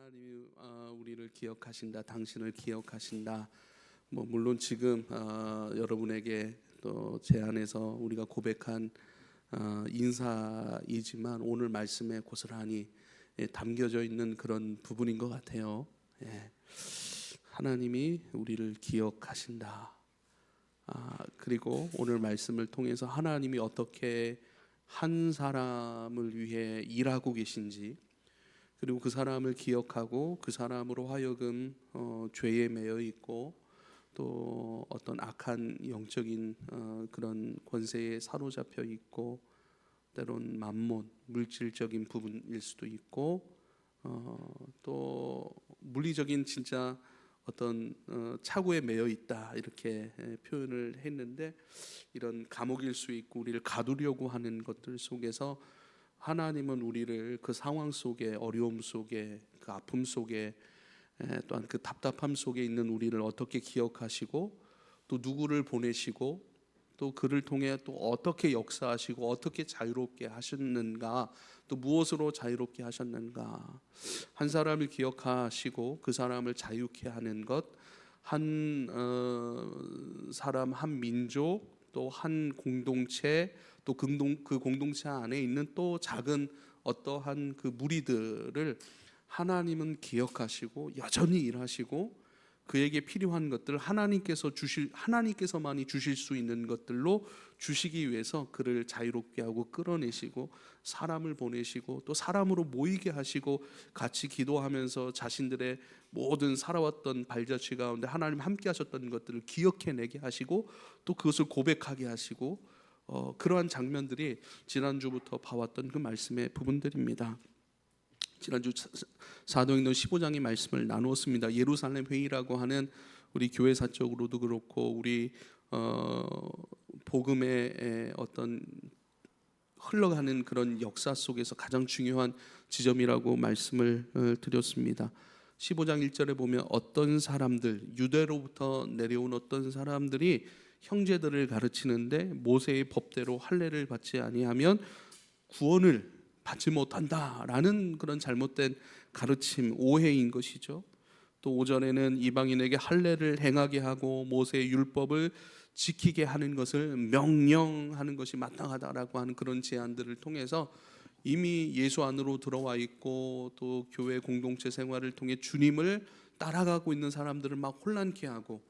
하나님이 우리를 기억하신다, 당신을 기억하신다. 물론 지금 여러분에게 또 제 안에서 우리가 고백한 인사이지만 오늘 말씀에 고스란히 담겨져 있는 그런 부분인 것 같아요. 하나님이 우리를 기억하신다. 그리고 오늘 말씀을 통해서 하나님이 어떻게 한 사람을 위해 일하고 계신지, 그리고 그 사람을 기억하고 그 사람으로 하여금 죄에 매여 있고 또 어떤 악한 영적인 그런 권세에 사로잡혀 있고 때론 만몬, 물질적인 부분일 수도 있고 또 물리적인 진짜 어떤 차고에 매여 있다, 이렇게 표현을 했는데, 이런 감옥일 수 있고 우리를 가두려고 하는 것들 속에서 하나님은 우리를 그 상황 속에, 어려움 속에, 그 아픔 속에, 또한 그 답답함 속에 있는 우리를 어떻게 기억하시고 또 누구를 보내시고 또 그를 통해 또 어떻게 역사하시고 어떻게 자유롭게 하셨는가, 또 무엇으로 자유롭게 하셨는가. 한 사람을 기억하시고 그 사람을 자유케 하는 것, 한 사람, 한 민족, 또 한 공동체, 또 그 공동체 안에 있는 또 작은 어떠한 그 무리들을 하나님은 기억하시고 여전히 일하시고 그에게 필요한 것들 하나님께서만이 주실 수 있는 것들로 주시기 위해서 그를 자유롭게 하고 끌어내시고 사람을 보내시고 또 사람으로 모이게 하시고 같이 기도하면서 자신들의 모든 살아왔던 발자취 가운데 하나님 함께 하셨던 것들을 기억해내게 하시고 또 그것을 고백하게 하시고 그러한 장면들이 지난주부터 봐왔던 그 말씀의 부분들입니다. 지난주 사도행전 15장의 말씀을 나누었습니다. 예루살렘 회의라고 하는 우리 교회사적으로도 그렇고 우리 복음의 어떤 흘러가는 그런 역사 속에서 가장 중요한 지점이라고 말씀을 드렸습니다. 15장 1절에 보면 어떤 사람들, 유대로부터 내려온 어떤 사람들이 형제들을 가르치는데 모세의 법대로 할례를 받지 아니하면 구원을 받지 못한다라는 그런 잘못된 가르침, 오해인 것이죠. 또 5절에는 이방인에게 할례를 행하게 하고 모세의 율법을 지키게 하는 것을 명령하는 것이 마땅하다라고 하는 그런 제안들을 통해서 이미 예수 안으로 들어와 있고 또 교회 공동체 생활을 통해 주님을 따라가고 있는 사람들을 막 혼란케 하고,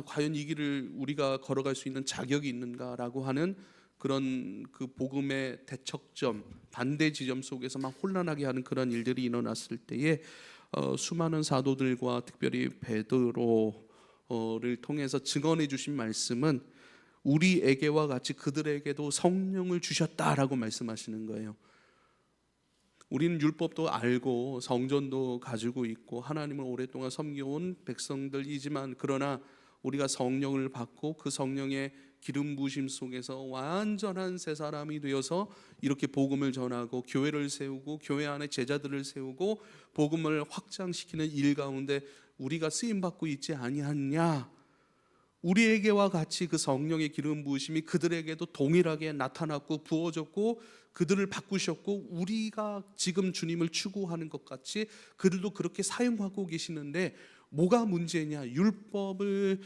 과연 이 길을 우리가 걸어갈 수 있는 자격이 있는가라고 하는 그런 그 복음의 대척점, 반대 지점 속에서 막 혼란하게 하는 그런 일들이 일어났을 때에 수많은 사도들과 특별히 베드로를 통해서 증언해 주신 말씀은 우리에게와 같이 그들에게도 성령을 주셨다라고 말씀하시는 거예요. 우리는 율법도 알고 성전도 가지고 있고 하나님을 오랫동안 섬겨온 백성들이지만, 그러나 우리가 성령을 받고 그 성령의 기름 부으심 속에서 완전한 새 사람이 되어서 이렇게 복음을 전하고 교회를 세우고 교회 안에 제자들을 세우고 복음을 확장시키는 일 가운데 우리가 쓰임 받고 있지 아니하냐. 우리에게와 같이 그 성령의 기름 부으심이 그들에게도 동일하게 나타났고 부어졌고 그들을 바꾸셨고 우리가 지금 주님을 추구하는 것 같이 그들도 그렇게 사용하고 계시는데, 뭐가 문제냐? 율법을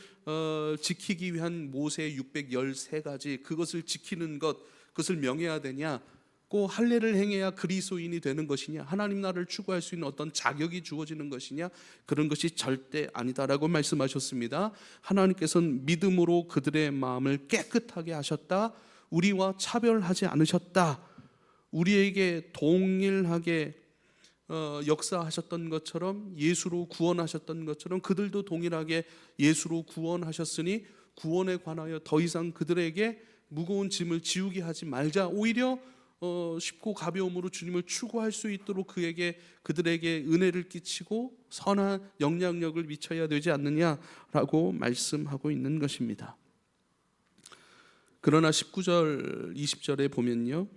지키기 위한 모세의 613가지 그것을 지키는 것, 그것을 명해야 되냐? 꼭 할례를 행해야 그리스도인이 되는 것이냐? 하나님 나라를 추구할 수 있는 어떤 자격이 주어지는 것이냐? 그런 것이 절대 아니다라고 말씀하셨습니다. 하나님께서는 믿음으로 그들의 마음을 깨끗하게 하셨다. 우리와 차별하지 않으셨다. 우리에게 동일하게 역사하셨던 것처럼, 예수로 구원하셨던 것처럼 그들도 동일하게 예수로 구원하셨으니 구원에 관하여 더 이상 그들에게 무거운 짐을 지우게 하지 말자. 오히려 쉽고 가벼움으로 주님을 추구할 수 있도록 그들에게 은혜를 끼치고 선한 영향력을 미쳐야 되지 않느냐라고 말씀하고 있는 것입니다. 그러나 19절 20절에 보면요,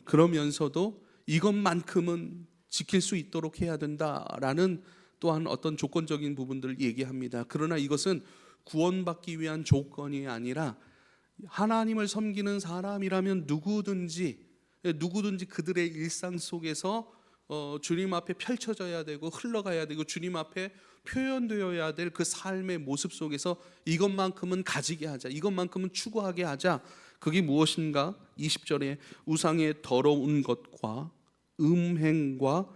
그러면서도 이것만큼은 지킬 수 있도록 해야 된다라는 또한 어떤 조건적인 부분들을 얘기합니다. 그러나 이것은 구원받기 위한 조건이 아니라 하나님을 섬기는 사람이라면 누구든지 그들의 일상 속에서 주님 앞에 펼쳐져야 되고 흘러가야 되고 주님 앞에 표현되어야 될 그 삶의 모습 속에서 이것만큼은 가지게 하자, 이것만큼은 추구하게 하자. 그게 무엇인가? 20절에 우상의 더러운 것과 음행과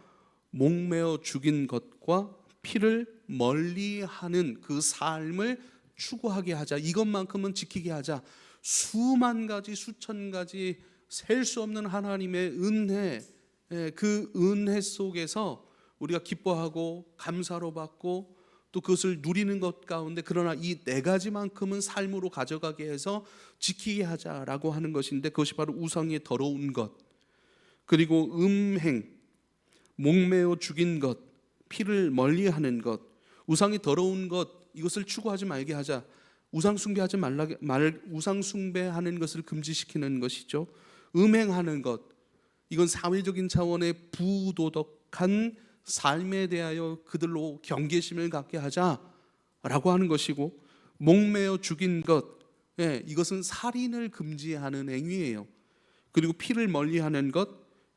목매어 죽인 것과 피를 멀리하는 그 삶을 추구하게 하자. 이것만큼은 지키게 하자. 수만 가지 수천 가지 셀 수 없는 하나님의 은혜, 그 은혜 속에서 우리가 기뻐하고 감사로 받고 또 그것을 누리는 것 가운데 그러나 이 네 가지만큼은 삶으로 가져가게 해서 지키게 하자라고 하는 것인데, 그것이 바로 우상의 더러운 것, 그리고 음행, 목매어 죽인 것, 피를 멀리하는 것. 우상이 더러운 것, 이것을 추구하지 말게 하자. 우상 숭배하지 우상 숭배하는 것을 금지시키는 것이죠. 음행하는 것, 이건 사회적인 차원의 부도덕한 삶에 대하여 그들로 경계심을 갖게 하자라고 하는 것이고, 목매어 죽인 것, 이것은 살인을 금지하는 행위예요. 그리고 피를 멀리하는 것,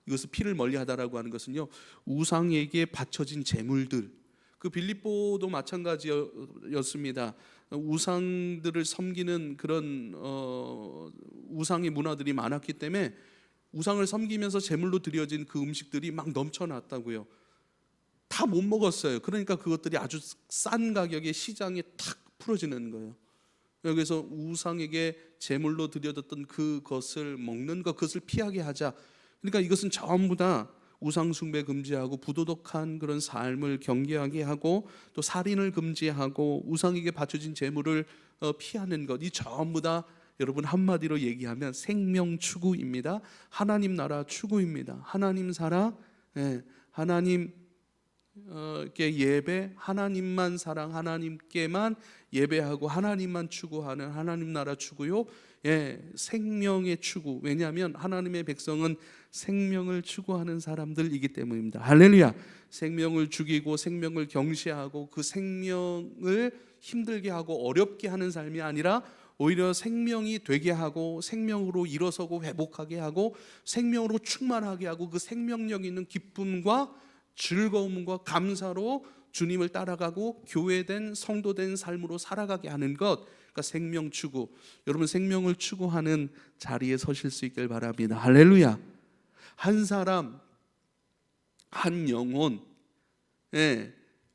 이것을 피를 멀리하다라고 하는 것은요, 우상에게 바쳐진 제물들, 그 빌립보도 마찬가지였습니다. 우상들을 섬기는 그런 우상의 문화들이 많았기 때문에 우상을 섬기면서 제물로 드려진 그 음식들이 막 넘쳐났다고요. 다 못 먹었어요. 그러니까 그것들이 아주 싼 가격에 시장에 탁 풀어지는 거예요. 여기서 우상에게 제물로 드려졌던 그것을 먹는 것, 그것을 피하게 하자. 그러니까 이것은 전부 다 우상 숭배 금지하고 부도덕한 그런 삶을 경계하게 하고 또 살인을 금지하고 우상에게 바쳐진 제물을 피하는 것, 이 전부 다 여러분 한마디로 얘기하면 생명 추구입니다. 하나님 나라 추구입니다. 하나님 사랑, 하나님께 예배, 하나님만 사랑, 하나님께만 예배하고 하나님만 추구하는 하나님 나라 추구요. 생명의 추구. 왜냐하면 하나님의 백성은 생명을 추구하는 사람들이기 때문입니다. 할렐루야. 생명을 죽이고 생명을 경시하고 그 생명을 힘들게 하고 어렵게 하는 삶이 아니라 오히려 생명이 되게 하고 생명으로 일어서고 회복하게 하고 생명으로 충만하게 하고 그 생명력 있는 기쁨과 즐거움과 감사로 주님을 따라가고 교회된 성도된 삶으로 살아가게 하는 것, 그러니까 생명 추구. 여러분 생명을 추구하는 자리에 서실 수 있길 바랍니다. 할렐루야. 한 사람, 한 영혼,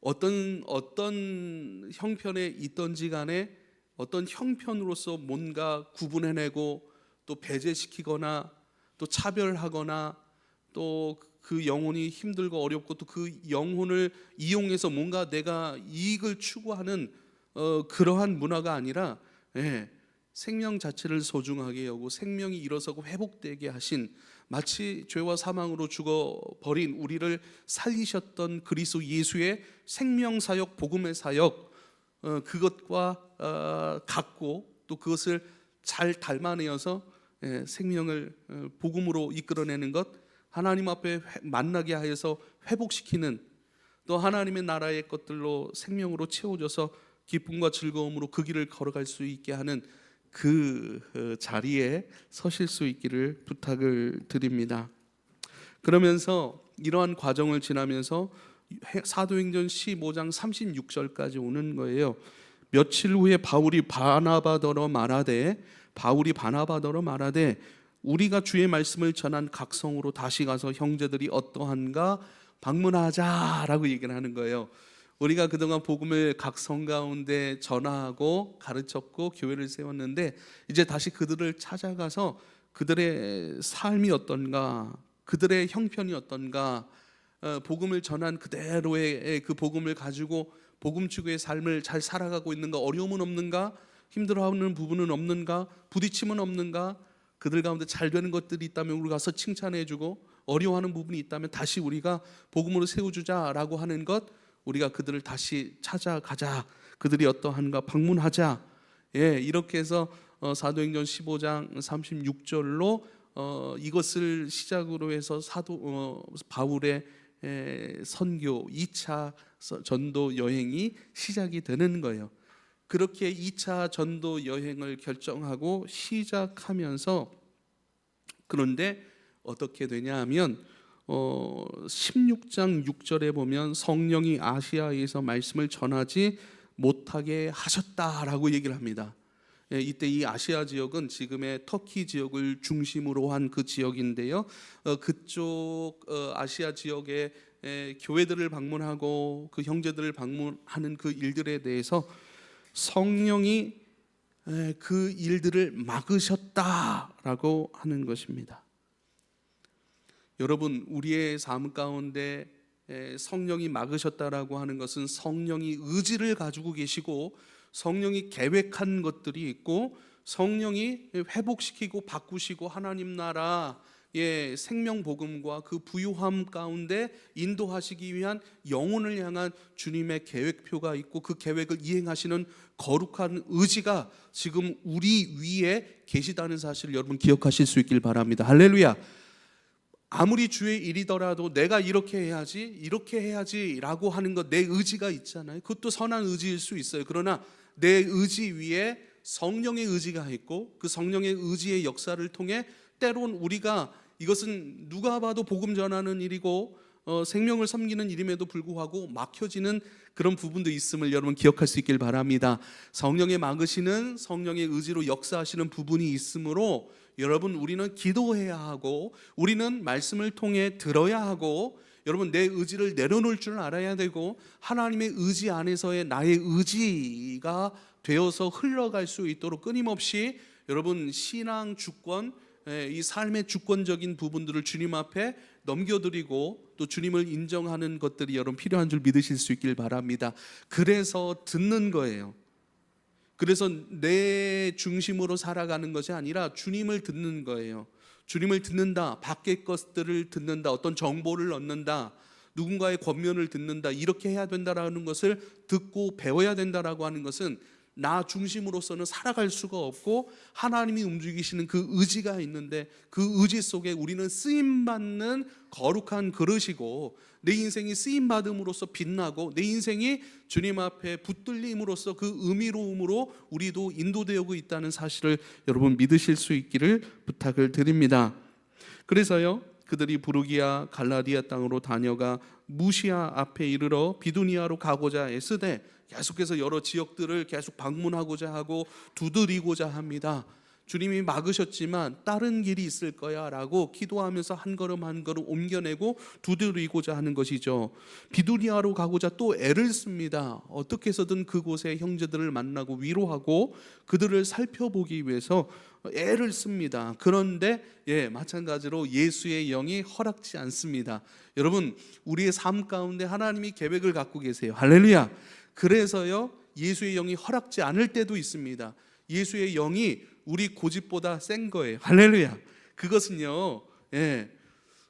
어떤 형편에 있던지 간에 어떤 형편으로서 뭔가 구분해내고 또 배제시키거나 또 차별하거나 또 그 영혼이 힘들고 어렵고 또 그 영혼을 이용해서 뭔가 내가 이익을 추구하는 그러한 문화가 아니라, 생명 자체를 소중하게 여기고 생명이 일어서고 회복되게 하신, 마치 죄와 사망으로 죽어버린 우리를 살리셨던 그리스도 예수의 생명사역, 복음의 사역, 그것과 갖고 또 그것을 잘 닮아내어서 생명을 복음으로 이끌어내는 것, 하나님 앞에 만나게 하여서 회복시키는, 또 하나님의 나라의 것들로 생명으로 채워져서 기쁨과 즐거움으로 그 길을 걸어갈 수 있게 하는 그 자리에 서실 수 있기를 부탁을 드립니다. 그러면서 이러한 과정을 지나면서 사도행전 15장 36절까지 오는 거예요. 며칠 후에 바울이 바나바더러 말하되 우리가 주의 말씀을 전한 각 성으로 다시 가서 형제들이 어떠한가 방문하자라고 얘기를 하는 거예요. 우리가 그동안 복음을 각 성 가운데 전하고 가르쳤고 교회를 세웠는데 이제 다시 그들을 찾아가서 그들의 삶이 어떤가, 그들의 형편이 어떤가, 복음을 전한 그대로의 그 복음을 가지고 복음 추구의 삶을 잘 살아가고 있는가, 어려움은 없는가, 힘들어하는 부분은 없는가, 부딪힘은 없는가, 그들 가운데 잘 되는 것들이 있다면 우리 가서 칭찬해주고 어려워하는 부분이 있다면 다시 우리가 복음으로 세워주자라고 하는 것, 우리가 그들을 다시 찾아가자, 그들이 어떠한가 방문하자. 이렇게 해서 사도행전 15장 36절로 이것을 시작으로 해서 바울의 선교 2차 전도 여행이 시작이 되는 거예요. 그렇게 2차 전도 여행을 결정하고 시작하면서, 그런데 어떻게 되냐 하면 16장 6절에 보면 성령이 아시아에서 말씀을 전하지 못하게 하셨다라고 얘기를 합니다. 이때 이 아시아 지역은 지금의 터키 지역을 중심으로 한 그 지역인데요. 그쪽 아시아 지역의 교회들을 방문하고 그 형제들을 방문하는 그 일들에 대해서 성령이 그 일들을 막으셨다라고 하는 것입니다. 여러분, 우리의 삶 가운데 성령이 막으셨다라고 하는 것은 성령이 의지를 가지고 계시고 성령이 계획한 것들이 있고 성령이 회복시키고 바꾸시고 하나님 나라의 생명 복음과 그 부유함 가운데 인도하시기 위한 영혼을 향한 주님의 계획표가 있고 그 계획을 이행하시는 거룩한 의지가 지금 우리 위에 계시다는 사실을 여러분 기억하실 수 있길 바랍니다. 할렐루야. 아무리 주의 일이더라도 내가 이렇게 해야지 라고 하는 것, 내 의지가 있잖아요. 그것도 선한 의지일 수 있어요. 그러나 내 의지 위에 성령의 의지가 있고 그 성령의 의지의 역사를 통해 때론 우리가 이것은 누가 봐도 복음 전하는 일이고 생명을 섬기는 일임에도 불구하고 막혀지는 그런 부분도 있음을 여러분 기억할 수 있길 바랍니다. 성령의 막으시는 성령의 의지로 역사하시는 부분이 있으므로 여러분, 우리는 기도해야 하고 우리는 말씀을 통해 들어야 하고 여러분, 내 의지를 내려놓을 줄 알아야 되고 하나님의 의지 안에서의 나의 의지가 되어서 흘러갈 수 있도록 끊임없이 여러분 신앙 주권, 이 삶의 주권적인 부분들을 주님 앞에 넘겨드리고 또 주님을 인정하는 것들이 여러분 필요한 줄 믿으실 수 있길 바랍니다. 그래서 듣는 거예요. 그래서 내 중심으로 살아가는 것이 아니라 주님을 듣는 거예요. 주님을 듣는다, 밖의 것들을 듣는다, 어떤 정보를 얻는다, 누군가의 권면을 듣는다, 이렇게 해야 된다라는 것을 듣고 배워야 된다라고 하는 것은 나 중심으로서는 살아갈 수가 없고 하나님이 움직이시는 그 의지가 있는데 그 의지 속에 우리는 쓰임받는 거룩한 그릇이고 내 인생이 쓰임받음으로써 빛나고 내 인생이 주님 앞에 붙들림으로써 그 의미로움으로 우리도 인도되고 있다는 사실을 여러분 믿으실 수 있기를 부탁을 드립니다. 그래서요, 그들이 부르기아 갈라디아 땅으로 다녀가 무시아 앞에 이르러 비두니아로 가고자 애쓰되 계속해서 여러 지역들을 계속 방문하고자 하고 두드리고자 합니다. 주님이 막으셨지만 다른 길이 있을 거야 라고 기도하면서 한 걸음 한 걸음 옮겨내고 두드리고자 하는 것이죠. 비두니아로 가고자 또 애를 씁니다. 어떻게 해서든 그곳에 형제들을 만나고 위로하고 그들을 살펴보기 위해서 애를 씁니다. 그런데 마찬가지로 예수의 영이 허락지 않습니다. 여러분, 우리의 삶 가운데 하나님이 계획을 갖고 계세요. 할렐루야. 그래서요, 예수의 영이 허락지 않을 때도 있습니다. 예수의 영이 우리 고집보다 센 거예요. 할렐루야. 그것은요,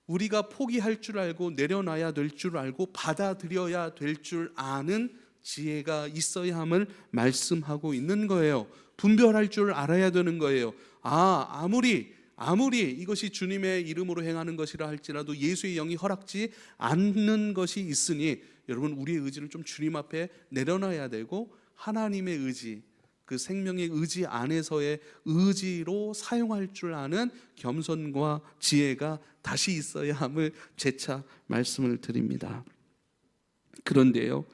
우리가 포기할 줄 알고 내려놔야 될 줄 알고 받아들여야 될 줄 아는 지혜가 있어야 함을 말씀하고 있는 거예요. 분별할 줄 알아야 되는 거예요. 아무리 이것이 주님의 이름으로 행하는 것이라 할지라도 예수의 영이 허락지 않는 것이 있으니 여러분, 우리의 의지를 좀 주님 앞에 내려놔야 되고 하나님의 의지, 그 생명의 의지 안에서의 의지로 사용할 줄 아는 겸손과 지혜가 다시 있어야 함을 재차 말씀을 드립니다. 그런데요,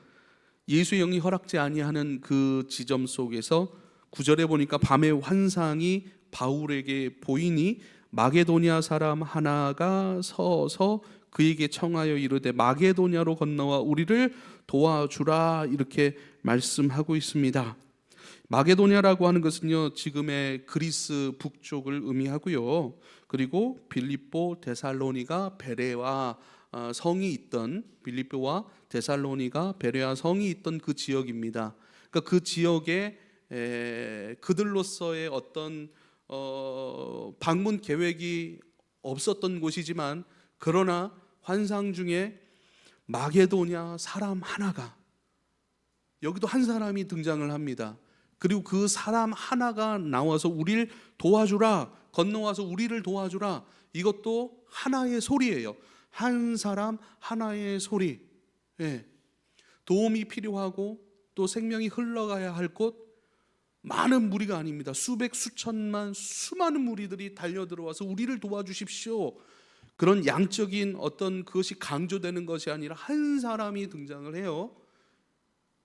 예수의 영이 허락지 아니하는 그 지점 속에서 9절에 보니까 밤의 환상이 바울에게 보이니 마게도냐 사람 하나가 서서 그에게 청하여 이르되 마게도냐로 건너와 우리를 도와주라, 이렇게 말씀하고 있습니다. 마게도냐라고 하는 것은요, 지금의 그리스 북쪽을 의미하고요. 그리고 빌립보, 데살로니가, 베레아 성이 있던, 빌립보와 데살로니가, 베레아 성이 있던 그 지역입니다. 그러니까 그 지역에 그들로서의 어떤 방문 계획이 없었던 곳이지만 그러나 환상 중에 마게도냐 사람 하나가, 여기도 한 사람이 등장을 합니다. 그리고 그 사람 하나가 나와서 우리를 도와주라, 건너와서 우리를 도와주라. 이것도 하나의 소리예요. 한 사람 하나의 소리. 도움이 필요하고 또 생명이 흘러가야 할 곳, 많은 무리가 아닙니다. 수백 수천만 수많은 무리들이 달려들어와서 우리를 도와주십시오. 그런 양적인 어떤 그것이 강조되는 것이 아니라 한 사람이 등장을 해요.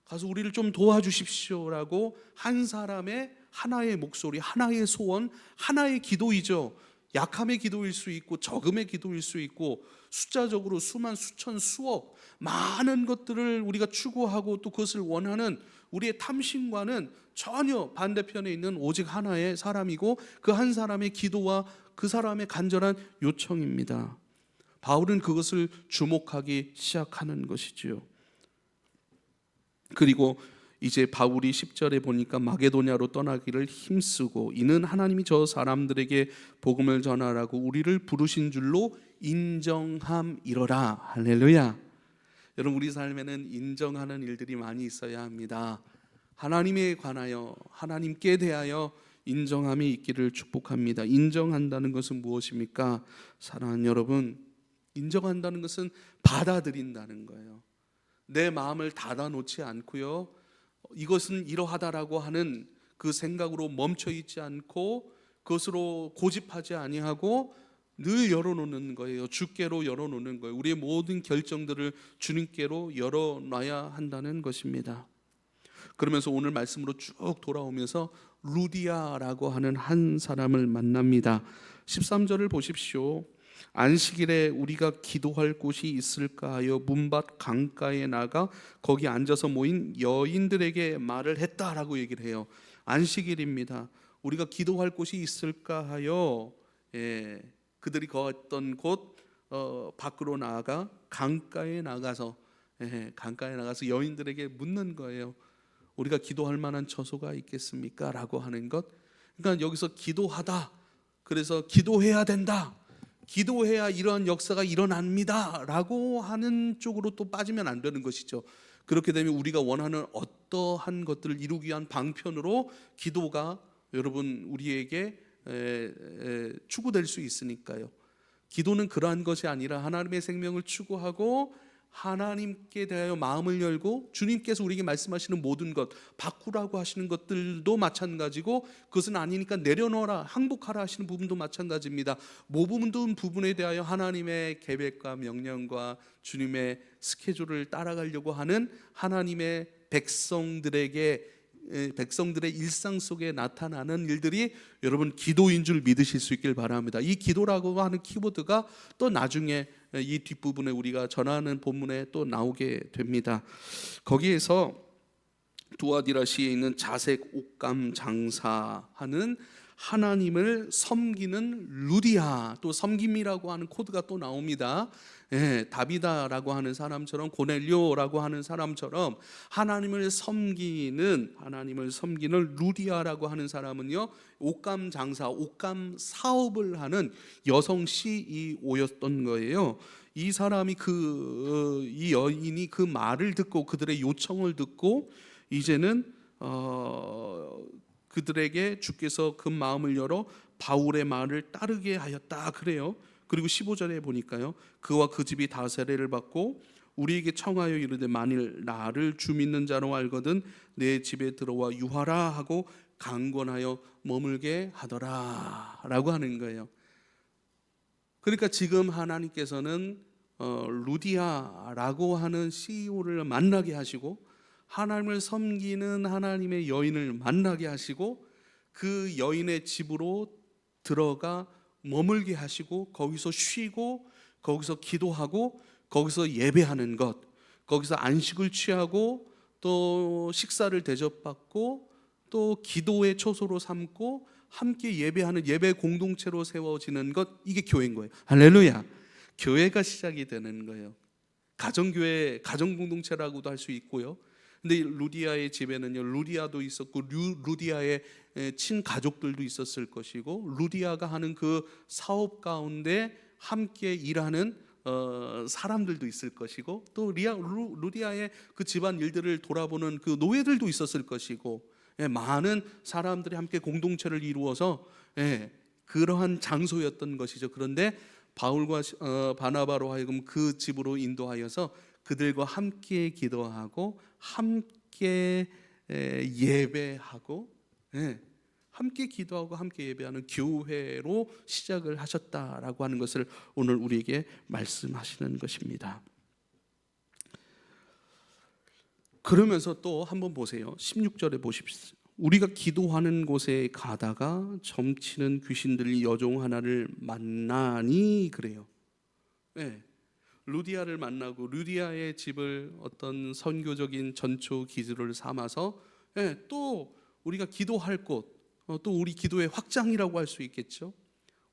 가서 우리를 좀 도와주십시오라고 한 사람의 하나의 목소리, 하나의 소원, 하나의 기도이죠. 약함의 기도일 수 있고 적음의 기도일 수 있고 숫자적으로 수만, 수천, 수억 많은 것들을 우리가 추구하고 또 그것을 원하는 우리의 탐심과는 전혀 반대편에 있는 오직 하나의 사람이고 그 한 사람의 기도와 그 사람의 간절한 요청입니다. 바울은 그것을 주목하기 시작하는 것이지요. 그리고 이제 바울이 10절에 보니까 마게도냐로 떠나기를 힘쓰고 이는 하나님이 저 사람들에게 복음을 전하라고 우리를 부르신 줄로 인정함이로라. 할렐루야. 여러분, 우리 삶에는 인정하는 일들이 많이 있어야 합니다. 하나님에 관하여, 하나님께 대하여 인정함이 있기를 축복합니다. 인정한다는 것은 무엇입니까? 사랑하는 여러분, 인정한다는 것은 받아들인다는 거예요. 내 마음을 닫아놓지 않고요, 이것은 이러하다라고 하는 그 생각으로 멈춰 있지 않고 그것으로 고집하지 아니하고 늘 열어놓는 거예요. 주께로 열어놓는 거예요. 우리의 모든 결정들을 주님께로 열어놔야 한다는 것입니다. 그러면서 오늘 말씀으로 쭉 돌아오면서 루디아라고 하는 한 사람을 만납니다. 13절을 보십시오. 안식일에 우리가 기도할 곳이 있을까 하여 문밭 강가에 나가 거기 앉아서 모인 여인들에게 말을 했다라고 얘기를 해요. 안식일입니다. 우리가 기도할 곳이 있을까 하여 그들이 거했던 곳 밖으로 나아가 강가에 나가서 여인들에게 묻는 거예요. 우리가 기도할 만한 처소가 있겠습니까? 라고 하는 것. 그러니까 여기서 기도하다, 그래서 기도해야 된다, 기도해야 이러한 역사가 일어납니다 라고 하는 쪽으로 또 빠지면 안 되는 것이죠. 그렇게 되면 우리가 원하는 어떠한 것들을 이루기 위한 방편으로 기도가 여러분 우리에게 추구될 수 있으니까요. 기도는 그러한 것이 아니라 하나님의 생명을 추구하고 하나님께 대하여 마음을 열고 주님께서 우리에게 말씀하시는 모든 것, 바꾸라고 하시는 것들도 마찬가지고 그것은 아니니까 내려놓아라, 항복하라 하시는 부분도 마찬가지입니다. 모든 부분에 대하여 하나님의 계획과 명령과 주님의 스케줄을 따라가려고 하는 하나님의 백성들의 일상 속에 나타나는 일들이 여러분 기도인 줄 믿으실 수 있길 바랍니다. 이 기도라고 하는 키워드가 또 나중에 이 뒷부분에 우리가 전하는 본문에 또 나오게 됩니다. 거기에서 두아디라시에 있는 자색 옷감 장사하는 하나님을 섬기는 루디아, 또 섬김이라고 하는 코드가 또 나옵니다. 다비다라고 하는 사람처럼, 고넬료라고 하는 사람처럼 하나님을 섬기는 루디아라고 하는 사람은요, 옷감 장사, 옷감 사업을 하는 여성 CEO였던 거예요. 이 사람이 이 여인이 그 말을 듣고 그들의 요청을 듣고 이제는 그들에게 주께서 그 마음을 열어 바울의 말을 따르게 하였다 그래요. 그리고 15절에 보니까요, 그와 그 집이 다 세례를 받고 우리에게 청하여 이르되 만일 나를 주 믿는 자로 알거든 내 집에 들어와 유하라 하고 강권하여 머물게 하더라 라고 하는 거예요. 그러니까 지금 하나님께서는 루디아라고 하는 CEO를 만나게 하시고 하나님을 섬기는 하나님의 여인을 만나게 하시고 그 여인의 집으로 들어가 머물게 하시고 거기서 쉬고 거기서 기도하고 거기서 예배하는 것, 거기서 안식을 취하고 또 식사를 대접받고 또 기도의 초소로 삼고 함께 예배하는 예배 공동체로 세워지는 것, 이게 교회인 거예요. 할렐루야. 교회가 시작이 되는 거예요. 가정교회, 가정공동체라고도 할 수 있고요. 근데 루디아의 집에는요, 루디아도 있었고 루디아의 친가족들도 있었을 것이고 루디아가 하는 그 사업 가운데 함께 일하는 사람들도 있을 것이고 또 루디아의 그 집안 일들을 돌아보는 그 노예들도 있었을 것이고 많은 사람들이 함께 공동체를 이루어서 그러한 장소였던 것이죠. 그런데 바울과 바나바로 하여금 그 집으로 인도하여서 그들과 함께 기도하고 함께 예배하고 함께 기도하고 함께 예배하는 교회로 시작을 하셨다라고 하는 것을 오늘 우리에게 말씀하시는 것입니다. 그러면서 또 한번 보세요. 16절에 보십시오. 우리가 기도하는 곳에 가다가 점치는 귀신들이 여종 하나를 만나니 그래요. 네. 루디아를 만나고 루디아의 집을 어떤 선교적인 전초 기지를 삼아서 또 우리가 기도할 곳, 또 우리 기도의 확장이라고 할 수 있겠죠.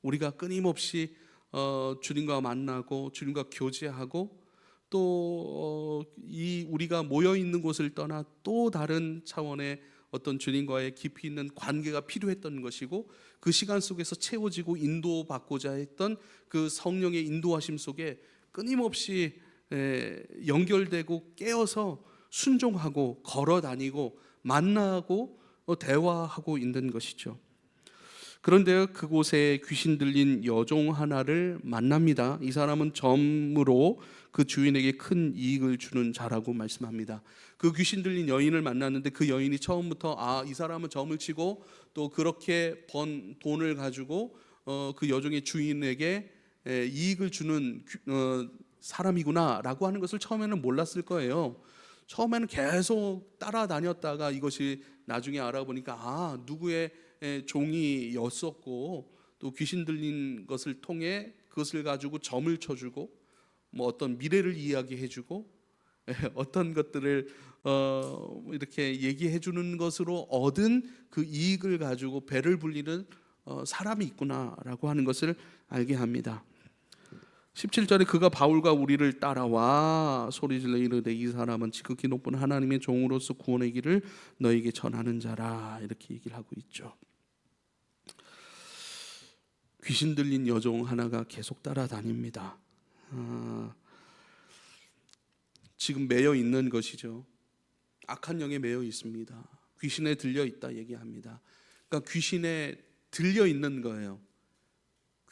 우리가 끊임없이 주님과 만나고 주님과 교제하고 또 이 우리가 모여 있는 곳을 떠나 또 다른 차원의 어떤 주님과의 깊이 있는 관계가 필요했던 것이고, 그 시간 속에서 채워지고 인도받고자 했던 그 성령의 인도하심 속에 끊임없이 연결되고 깨어서 순종하고 걸어다니고 만나고 대화하고 있는 것이죠. 그런데 그곳에 귀신 들린 여종 하나를 만납니다. 이 사람은 점으로 그 주인에게 큰 이익을 주는 자라고 말씀합니다. 그 귀신 들린 여인을 만났는데 그 여인이 처음부터 이 사람은 점을 치고 또 그렇게 번 돈을 가지고 그 여종의 주인에게 이익을 주는 사람이구나라고 하는 것을 처음에는 몰랐을 거예요. 처음에는 계속 따라다녔다가 이것이 나중에 알아보니까 누구의 종이였었고, 또 귀신 들린 것을 통해 그것을 가지고 점을 쳐주고 뭐 어떤 미래를 이야기해주고 어떤 것들을 이렇게 얘기해주는 것으로 얻은 그 이익을 가지고 배를 불리는 사람이 있구나라고 하는 것을 알게 합니다. 17절에 그가 바울과 우리를 따라와 소리질러 이르되 이 사람은 지극히 높은 하나님의 종으로서 구원의 길을 너에게 전하는 자라, 이렇게 얘기를 하고 있죠. 귀신 들린 여종 하나가 계속 따라다닙니다. 지금 매여 있는 것이죠. 악한 영에 매여 있습니다. 귀신에 들려 있다 얘기합니다. 그러니까 귀신에 들려 있는 거예요.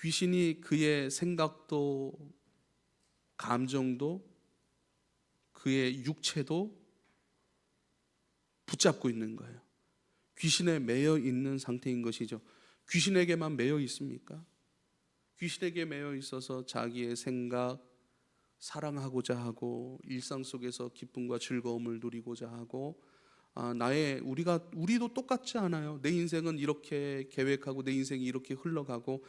귀신이 그의 생각도 감정도 그의 육체도 붙잡고 있는 거예요. 귀신에 매여 있는 상태인 것이죠. 귀신에게만 매여 있습니까? 귀신에게 매여 있어서 자기의 생각, 사랑하고자 하고 일상 속에서 기쁨과 즐거움을 누리고자 하고 우리도 똑같지 않아요. 내 인생은 이렇게 계획하고 내 인생이 이렇게 흘러가고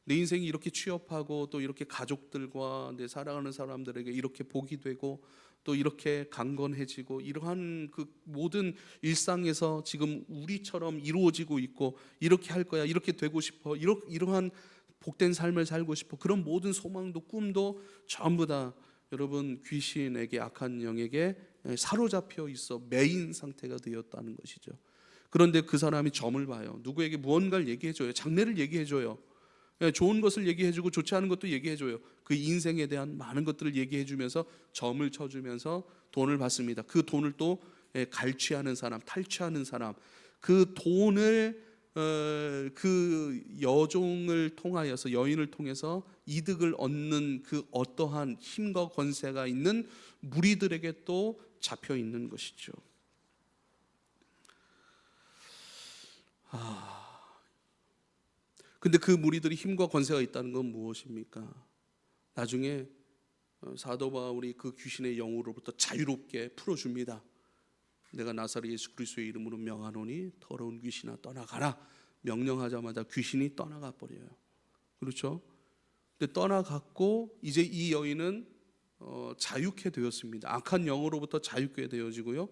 내 인생이 이렇게 취업하고 또 이렇게 가족들과 내 사랑하는 사람들에게 이렇게 복이 되고 또 이렇게 강건해지고 이러한 그 모든 일상에서 지금 우리처럼 이루어지고 있고 이렇게 할 거야, 이렇게 되고 싶어, 이러한 복된 삶을 살고 싶어, 그런 모든 소망도 꿈도 전부 다 여러분 귀신에게, 악한 영에게 사로잡혀 있어 매인 상태가 되었다는 것이죠. 그런데 그 사람이 점을 봐요. 누구에게 무언가를 얘기해줘요. 장래를 얘기해줘요. 좋은 것을 얘기해주고 좋지 않은 것도 얘기해줘요. 그 인생에 대한 많은 것들을 얘기해주면서 점을 쳐주면서 돈을 받습니다. 그 돈을 또 갈취하는 사람, 탈취하는 사람, 그 돈을 그 여종을 통하여서, 여인을 통해서 이득을 얻는 그 어떠한 힘과 권세가 있는 무리들에게 또 잡혀 있는 것이죠. 근데 그 무리들이 힘과 권세가 있다는 건 무엇입니까? 나중에 사도 바울이 그 귀신의 영으로부터 자유롭게 풀어줍니다. 내가 나사렛 예수 그리스도의 이름으로 명하노니 더러운 귀신아 떠나가라. 명령하자마자 귀신이 떠나가 버려요. 그렇죠? 근데 떠나갔고 이제 이 여인은 자유케 되었습니다. 악한 영으로부터 자유케 되어지고요.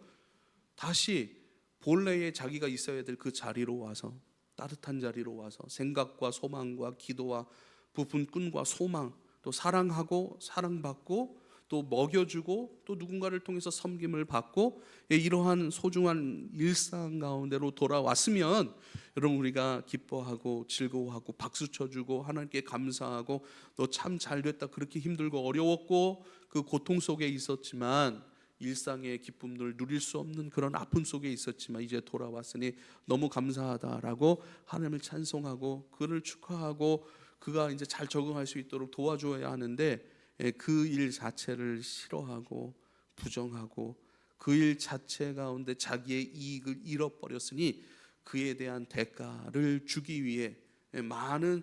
다시 본래의 자기가 있어야 될 그 자리로 와서, 따뜻한 자리로 와서 생각과 소망과 기도와 부푼 끈과 소망, 또 사랑하고 사랑받고 또 먹여주고 또 누군가를 통해서 섬김을 받고 이러한 소중한 일상 가운데로 돌아왔으면 여러분 우리가 기뻐하고 즐거워하고 박수 쳐주고 하나님께 감사하고 너 참 잘됐다, 그렇게 힘들고 어려웠고 그 고통 속에 있었지만 일상의 기쁨들을 누릴 수 없는 그런 아픔 속에 있었지만 이제 돌아왔으니 너무 감사하다라고 하나님을 찬송하고 그를 축하하고 그가 이제 잘 적응할 수 있도록 도와줘야 하는데, 그 일 자체를 싫어하고 부정하고 그 일 자체 가운데 자기의 이익을 잃어버렸으니 그에 대한 대가를 주기 위해 많은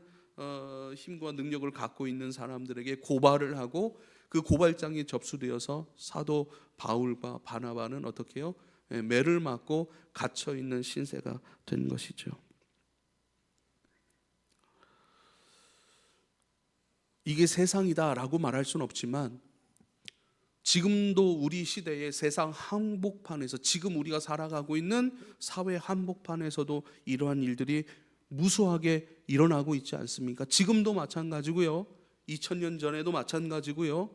힘과 능력을 갖고 있는 사람들에게 고발을 하고 그 고발장이 접수되어서 사도 바울과 바나바는 어떻게 해요? 매를 맞고 갇혀 있는 신세가 된 것이죠. 이게 세상이다라고 말할 수는 없지만 지금도 우리 시대의 세상 한복판에서 지금 우리가 살아가고 있는 사회 한복판에서도 이러한 일들이 무수하게 일어나고 있지 않습니까? 지금도 마찬가지고요. 2000년 전에도 마찬가지고요.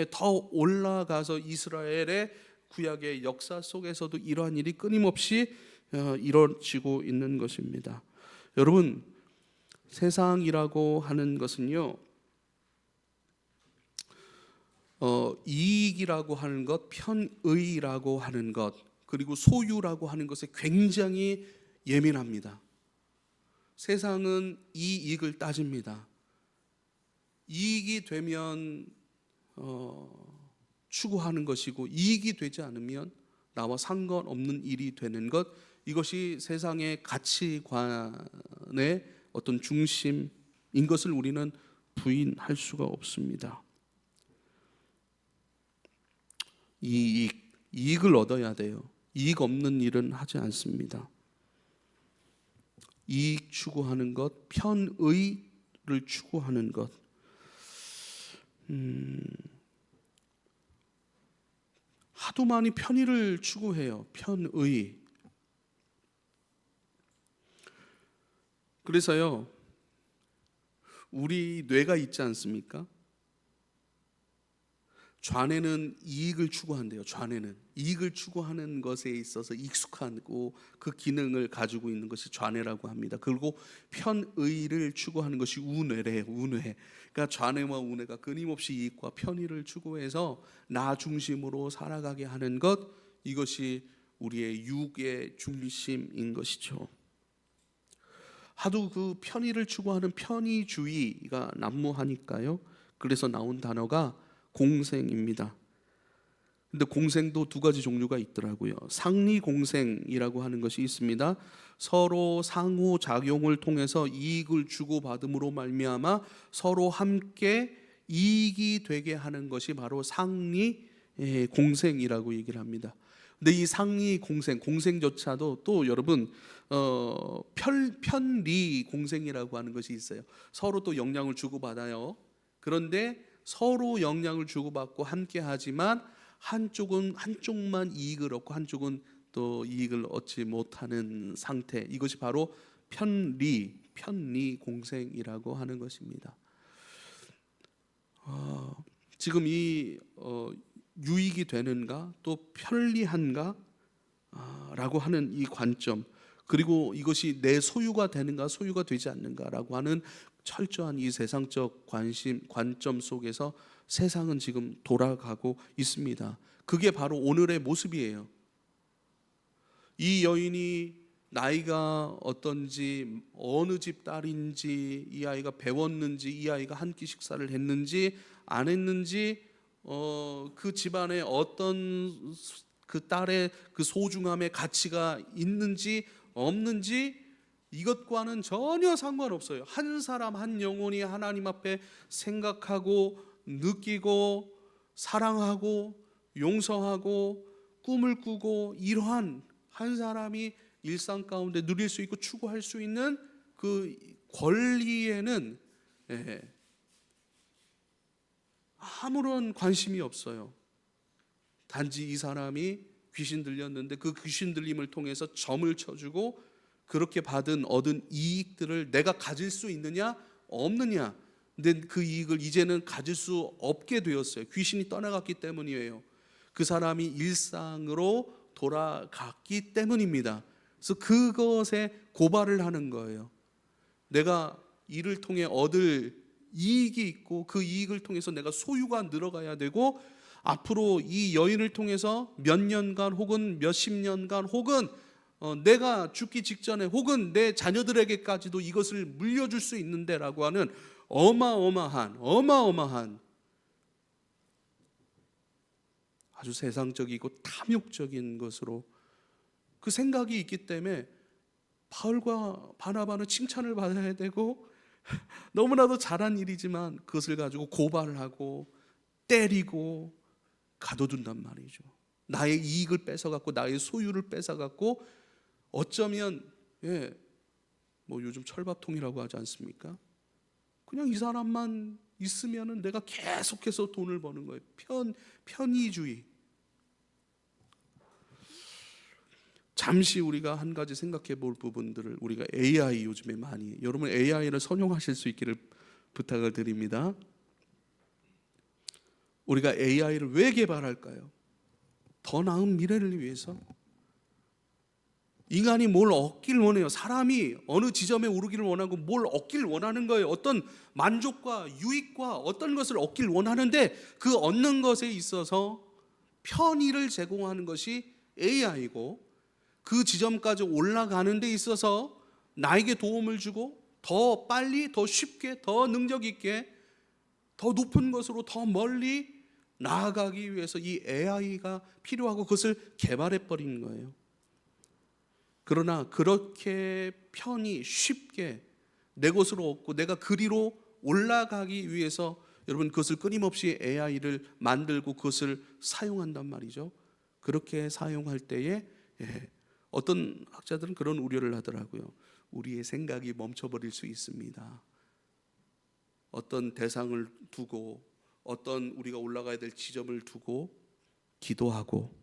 더 올라가서 이스라엘의 구약의 역사 속에서도 이러한 일이 끊임없이 이루어지고 있는 것입니다. 여러분, 세상이라고 하는 것은요, 이익이라고 하는 것, 편의라고 하는 것, 그리고 소유라고 하는 것에 굉장히 예민합니다. 세상은 이익을 따집니다. 이익이 되면 추구하는 것이고 이익이 되지 않으면 나와 상관없는 일이 되는 것, 이것이 세상의 가치관의 어떤 중심인 것을 우리는 부인할 수가 없습니다. 이익을 얻어야 돼요. 이익 없는 일은 하지 않습니다. 이익 추구하는 것, 편의를 추구하는 것. 하도 많이 편의를 추구해요. 편의. 그래서요, 우리 뇌가 있지 않습니까? 좌뇌는 이익을 추구한대요. 좌뇌는 이익을 추구하는 것에 있어서 익숙하고 그 기능을 가지고 있는 것이 좌뇌라고 합니다. 그리고 편의를 추구하는 것이 우뇌래요. 우뇌. 그러니까 좌뇌와 우뇌가 끊임없이 이익과 편의를 추구해서 나 중심으로 살아가게 하는 것, 이것이 우리의 육의 중심인 것이죠. 하도 그 편의를 추구하는 편의주의가 난무하니까요. 그래서 나온 단어가 공생입니다. 근데 공생도 두 가지 종류가 있더라고요. 상리공생이라고 하는 것이 있습니다. 서로 상호작용을 통해서 이익을 주고받음으로 말미암아 서로 함께 이익이 되게 하는 것이 바로 상리공생이라고 얘기를 합니다. 근데 이 상리공생, 공생조차도 또 여러분 편리공생이라고 하는 것이 있어요. 서로 또 영향을 주고받아요. 그런데 서로 영향을 주고받고 함께 하지만 한쪽만 이익을 얻고 한쪽은 또 이익을 얻지 못하는 상태, 이것이 바로 편리공생이라고 하는 것입니다. 지금 이 유익이 되는가 또 편리한가 라고 하는 이 관점, 그리고 이것이 내 소유가 되는가 소유가 되지 않는가라고 하는 철저한 이 세상적 관점 속에서 세상은 지금 돌아가고 있습니다. 그게 바로 오늘의 모습이에요. 이 여인이 나이가 어떤지, 어느 집 딸인지, 이 아이가 배웠는지, 이 아이가 한 끼 식사를 했는지 안 했는지, 그 집안에 어떤 그 딸의 그 소중함의 가치가 있는지 없는지, 이것과는 전혀 상관없어요. 한 사람 한 영혼이 하나님 앞에 생각하고 느끼고 사랑하고 용서하고 꿈을 꾸고 이러한 한 사람이 일상 가운데 누릴 수 있고 추구할 수 있는 그 권리에는 아무런 관심이 없어요. 단지 이 사람이 귀신 들렸는데 그 귀신 들림을 통해서 점을 쳐주고 그렇게 얻은 이익들을 내가 가질 수 있느냐 없느냐, 근데 그 이익을 이제는 가질 수 없게 되었어요. 귀신이 떠나갔기 때문이에요. 그 사람이 일상으로 돌아갔기 때문입니다. 그래서 그것에 고발을 하는 거예요. 내가 이를 통해 얻을 이익이 있고 그 이익을 통해서 내가 소유가 늘어가야 되고, 앞으로 이 여인을 통해서 몇 년간 혹은 몇십 년간 혹은 내가 죽기 직전에 혹은 내 자녀들에게까지도 이것을 물려줄 수 있는데 라고 하는 어마어마한 아주 세상적이고 탐욕적인 것으로 그 생각이 있기 때문에 바울과 바나바는 칭찬을 받아야 되고 너무나도 잘한 일이지만 그것을 가지고 고발을 하고 때리고 가둬둔단 말이죠. 나의 이익을 뺏어갖고 나의 소유를 뺏어갖고 어쩌면 뭐 요즘 철밥통이라고 하지 않습니까? 그냥 이 사람만 있으면은 내가 계속해서 돈을 버는 거예요. 편의주의. 잠시 우리가 한 가지 생각해 볼 부분들을, 우리가 AI 요즘에 많이, 여러분 AI를 선용하실 수 있기를 부탁을 드립니다. 우리가 AI를 왜 개발할까요? 더 나은 미래를 위해서. 인간이 뭘 얻기를 원해요. 사람이 어느 지점에 오르기를 원하고 뭘 얻기를 원하는 거예요. 어떤 만족과 유익과 어떤 것을 얻기를 원하는데 그 얻는 것에 있어서 편의를 제공하는 것이 AI고, 그 지점까지 올라가는 데 있어서 나에게 도움을 주고 더 빨리, 더 쉽게, 더 능력 있게, 더 높은 것으로 더 멀리 나아가기 위해서 이 AI가 필요하고 그것을 개발해 버린 거예요. 그러나 그렇게 편히 쉽게 내 것으로 얻고 내가 그리로 올라가기 위해서 여러분 그것을 끊임없이 AI를 만들고 그것을 사용한단 말이죠. 그렇게 사용할 때에 어떤 학자들은 그런 우려를 하더라고요. 우리의 생각이 멈춰버릴 수 있습니다. 어떤 대상을 두고 어떤 우리가 올라가야 될 지점을 두고 기도하고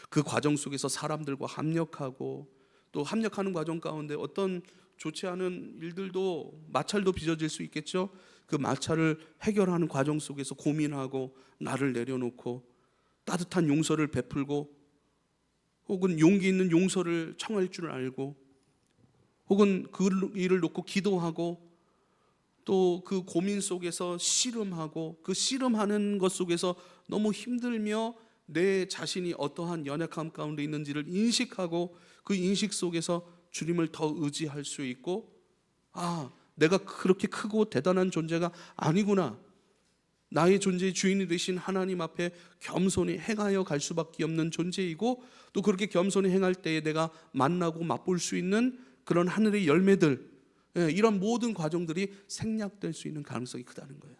그 과정 속에서 사람들과 합력하고 또 합력하는 과정 가운데 어떤 좋지 않은 일들도 마찰도 빚어질 수 있겠죠. 그 마찰을 해결하는 과정 속에서 고민하고 나를 내려놓고 따뜻한 용서를 베풀고 혹은 용기 있는 용서를 청할 줄 알고 혹은 그 일을 놓고 기도하고 또 그 고민 속에서 씨름하고 그 씨름하는 것 속에서 너무 힘들며 내 자신이 어떠한 연약함 가운데 있는지를 인식하고 그 인식 속에서 주님을 더 의지할 수 있고, 내가 그렇게 크고 대단한 존재가 아니구나, 나의 존재의 주인이 되신 하나님 앞에 겸손히 행하여 갈 수밖에 없는 존재이고, 또 그렇게 겸손히 행할 때에 내가 만나고 맛볼 수 있는 그런 하늘의 열매들, 이런 모든 과정들이 생략될 수 있는 가능성이 크다는 거예요.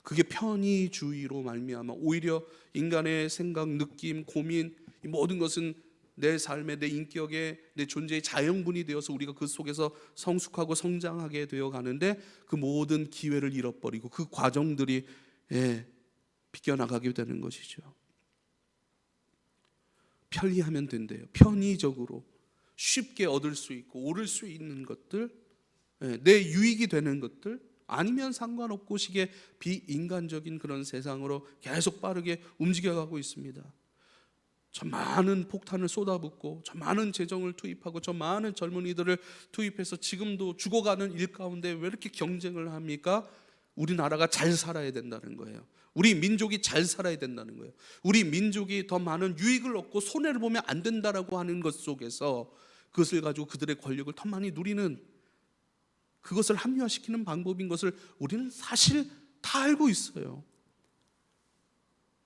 그게 편의주의로 말미암아 오히려 인간의 생각, 느낌, 고민, 이 모든 것은 내 삶의, 내 인격의, 내 존재의 자연분이 되어서 우리가 그 속에서 성숙하고 성장하게 되어 가는데 그 모든 기회를 잃어버리고 그 과정들이 비껴나가게 되는 것이죠. 편리하면 된대요. 편의적으로 쉽게 얻을 수 있고 오를 수 있는 것들, 내 유익이 되는 것들, 아니면 상관없고 식의 비인간적인 그런 세상으로 계속 빠르게 움직여가고 있습니다. 저 많은 폭탄을 쏟아붓고 저 많은 재정을 투입하고 저 많은 젊은이들을 투입해서 지금도 죽어가는 일 가운데 왜 이렇게 경쟁을 합니까? 우리나라가 잘 살아야 된다는 거예요. 우리 민족이 잘 살아야 된다는 거예요. 우리 민족이 더 많은 유익을 얻고 손해를 보면 안 된다라고 하는 것 속에서 그것을 가지고 그들의 권력을 더 많이 누리는, 그것을 합리화시키는 방법인 것을 우리는 사실 다 알고 있어요.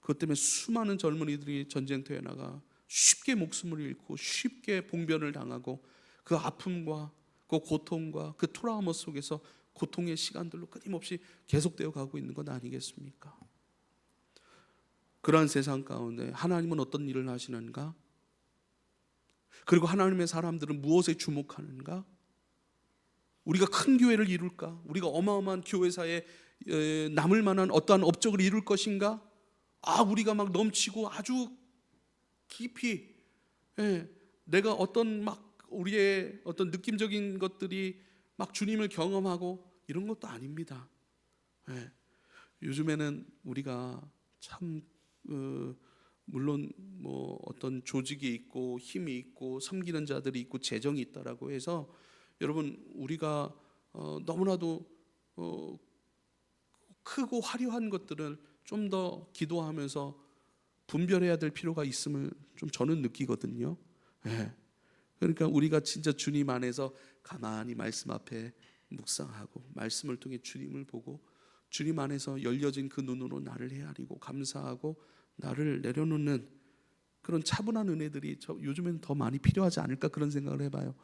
그것 때문에 수많은 젊은이들이 전쟁터에 나가 쉽게 목숨을 잃고 쉽게 봉변을 당하고 그 아픔과 그 고통과 그 트라우마 속에서 고통의 시간들로 끊임없이 계속되어 가고 있는 것 아니겠습니까? 그러한 세상 가운데 하나님은 어떤 일을 하시는가? 그리고 하나님의 사람들은 무엇에 주목하는가? 우리가 큰 교회를 이룰까? 우리가 어마어마한 교회사에 남을 만한 어떠한 업적을 이룰 것인가? 우리가 막 넘치고 아주 깊이 내가 어떤 막 우리의 어떤 느낌적인 것들이 막 주님을 경험하고 이런 것도 아닙니다. 요즘에는 우리가 참 물론 뭐 어떤 조직이 있고 힘이 있고 섬기는 자들이 있고 재정이 있다라고 해서 여러분 우리가 너무나도 크고 화려한 것들을 좀 더 기도하면서 분별해야 될 필요가 있음을 좀 저는 느끼거든요. 그러니까 우리가 진짜 주님 안에서 가만히 말씀 앞에 묵상하고 말씀을 통해 주님을 보고 주님 안에서 열려진 그 눈으로 나를 헤아리고 감사하고 나를 내려놓는 그런 차분한 은혜들이 요즘에는 더 많이 필요하지 않을까 그런 생각을 해봐요.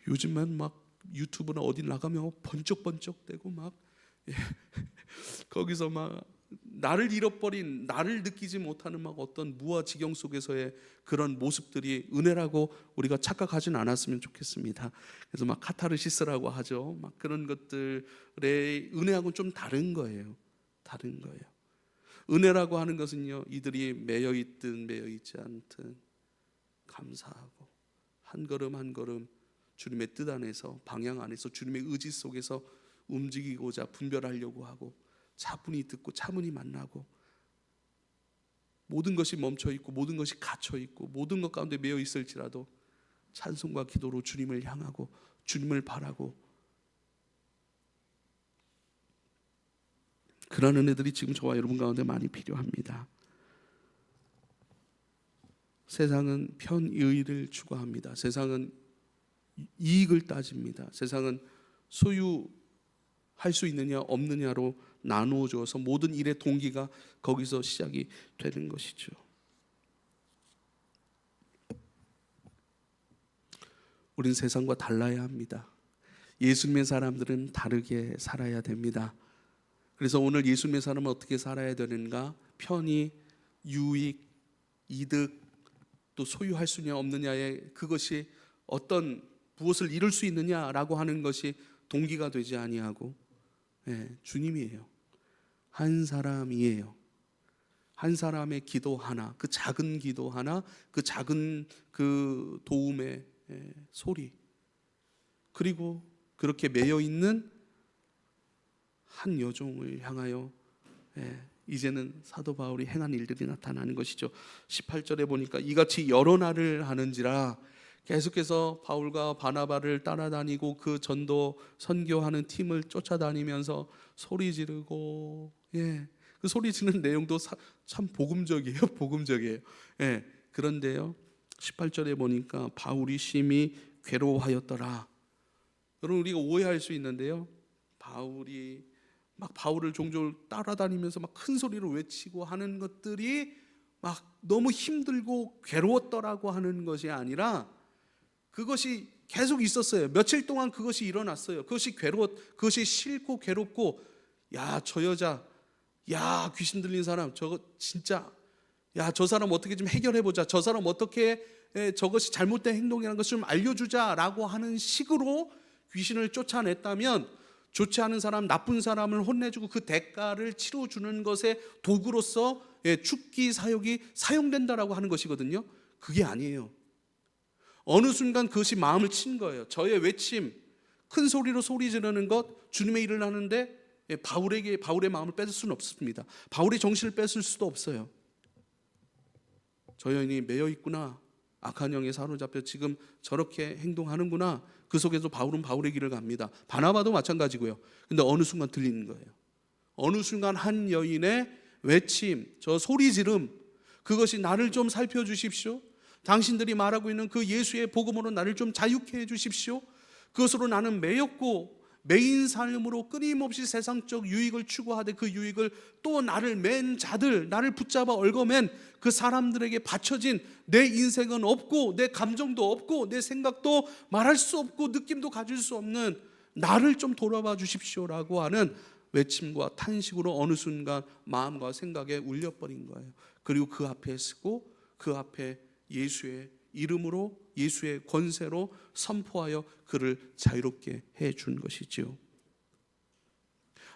요즘은 막 유튜브나 어디 나가면 번쩍번쩍대고 막 거기서 막 나를 잃어버린, 나를 느끼지 못하는 막 어떤 무아지경 속에서의 그런 모습들이 은혜라고 우리가 착각하진 않았으면 좋겠습니다. 그래서 막 카타르시스라고 하죠. 막 그런 것들의 은혜하고는 좀 다른 거예요. 다른 거예요. 은혜라고 하는 것은요, 이들이 매여 있든 매여 있지 않든 감사하고 한 걸음 한 걸음 주님의 뜻 안에서, 방향 안에서, 주님의 의지 속에서 움직이고자 분별하려고 하고, 차분히 듣고 차분히 만나고, 모든 것이 멈춰 있고 모든 것이 갇혀 있고 모든 것 가운데 매여 있을지라도 찬송과 기도로 주님을 향하고 주님을 바라고, 그런 은혜들이 지금 저와 여러분 가운데 많이 필요합니다. 세상은 편의를 추구합니다. 세상은 이익을 따집니다. 세상은 소유할 수 있느냐 없느냐로 나누어 주어서 모든 일의 동기가 거기서 시작이 되는 것이죠. 우린 세상과 달라야 합니다. 예수님의 사람들은 다르게 살아야 됩니다. 그래서 오늘 예수님의 사람은 어떻게 살아야 되는가? 편의, 유익, 이득, 또 소유할 수 있느냐 없느냐의 그것이 어떤 무엇을 이룰 수 있느냐라고 하는 것이 동기가 되지 아니하고, 주님이에요. 한 사람이에요. 한 사람의 기도 하나, 그 작은 기도 하나, 그 작은 그 도움의 소리, 그리고 그렇게 매여 있는 한 여종을 향하여 이제는 사도 바울이 행한 일들이 나타나는 것이죠. 18절에 보니까 이같이 여러 날을 하는지라, 계속해서 바울과 바나바를 따라다니고 그 전도 선교하는 팀을 쫓아다니면서 소리 지르고, 그 소리 지르는 내용도 참 복음적이에요. 복음적이에요. 그런데요, 18절에 보니까 바울이 심히 괴로워하였더라. 여러분, 우리가 오해할 수 있는데요, 바울을 종종 따라다니면서 막 큰 소리로 외치고 하는 것들이 막 너무 힘들고 괴로웠더라고 하는 것이 아니라, 그것이 계속 있었어요. 며칠 동안 그것이 일어났어요. 그것이 싫고 괴롭고, 야, 저 여자, 야, 귀신 들린 사람, 저거 진짜, 야, 저 사람 어떻게 좀 해결해보자, 저 사람 어떻게 저것이 잘못된 행동이라는 것을 좀 알려주자라고 하는 식으로 귀신을 쫓아냈다면, 좋지 않은 사람, 나쁜 사람을 혼내주고 그 대가를 치러주는 것의 도구로서 죽기 사욕이 사용된다라고 하는 것이거든요. 그게 아니에요. 어느 순간 그것이 마음을 친 거예요. 저의 외침, 큰 소리로 소리 지르는 것, 주님의 일을 하는데 바울의 마음을 뺏을 수는 없습니다. 바울의 정신을 뺏을 수도 없어요. 저 여인이 매여 있구나, 악한 영에 사로잡혀 지금 저렇게 행동하는구나. 그 속에서 바울은 바울의 길을 갑니다. 바나바도 마찬가지고요. 근데 어느 순간 들리는 거예요. 어느 순간 한 여인의 외침, 저 소리 지름, 그것이 나를 좀 살펴주십시오, 당신들이 말하고 있는 그 예수의 복음으로 나를 좀 자유케 해주십시오, 그것으로 나는 매였고 매인 삶으로 끊임없이 세상적 유익을 추구하되 그 유익을 또 나를 맨 자들, 나를 붙잡아 얽어맨 그 사람들에게 바쳐진 내 인생은 없고, 내 감정도 없고, 내 생각도 말할 수 없고, 느낌도 가질 수 없는 나를 좀 돌아봐 주십시오라고 하는 외침과 탄식으로 어느 순간 마음과 생각에 울려버린 거예요. 그리고 그 앞에 서고 그 앞에 예수의 이름으로, 예수의 권세로 선포하여 그를 자유롭게 해준 것이지요.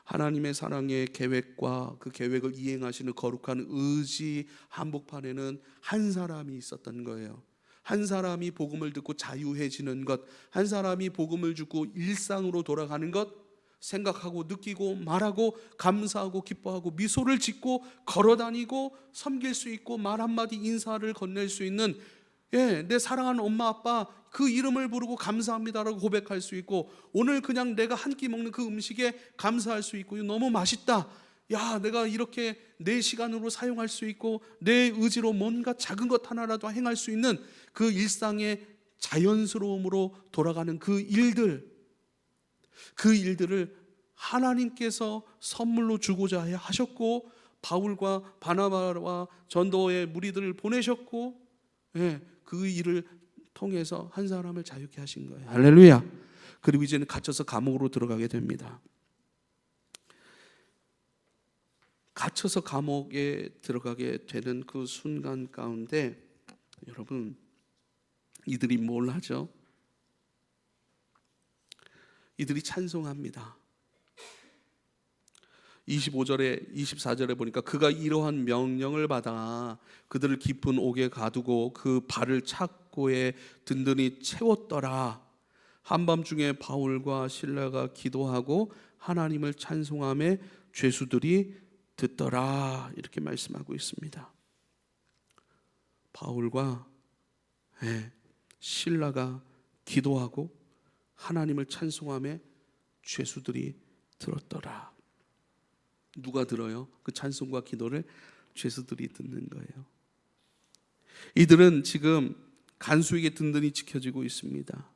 하나님의 사랑의 계획과 그 계획을 이행하시는 거룩한 의지 한복판에는 한 사람이 있었던 거예요. 한 사람이 복음을 듣고 자유해지는 것, 한 사람이 복음을 듣고 일상으로 돌아가는 것, 생각하고 느끼고 말하고 감사하고 기뻐하고 미소를 짓고 걸어다니고 섬길 수 있고 말 한마디 인사를 건넬 수 있는, 내 사랑하는 엄마 아빠 그 이름을 부르고 감사합니다라고 고백할 수 있고, 오늘 그냥 내가 한 끼 먹는 그 음식에 감사할 수 있고, 너무 맛있다, 야, 내가 이렇게 내 시간으로 사용할 수 있고 내 의지로 뭔가 작은 것 하나라도 행할 수 있는 그 일상의 자연스러움으로 돌아가는 그 일들을 하나님께서 선물로 주고자 하셨고, 바울과 바나바와 전도의 무리들을 보내셨고, 예, 그 일을 통해서 한 사람을 자유케 하신 거예요. 할렐루야. 그리고 이제는 갇혀서 감옥으로 들어가게 됩니다. 갇혀서 감옥에 들어가게 되는 그 순간 가운데 여러분, 이들이 뭘 하죠? 이들이 찬송합니다. 25절에 24절에 보니까 그가 이러한 명령을 받아 그들을 깊은 옥에 가두고 그 발을 착고에 든든히 채웠더라. 한밤중에 바울과 실라가 기도하고 하나님을 찬송하며 죄수들이 듣더라. 이렇게 말씀하고 있습니다. 바울과 실라가 기도하고 하나님을 찬송하며 죄수들이 들었더라. 누가 들어요? 그 찬송과 기도를 죄수들이 듣는 거예요. 이들은 지금 간수에게 든든히 지켜지고 있습니다.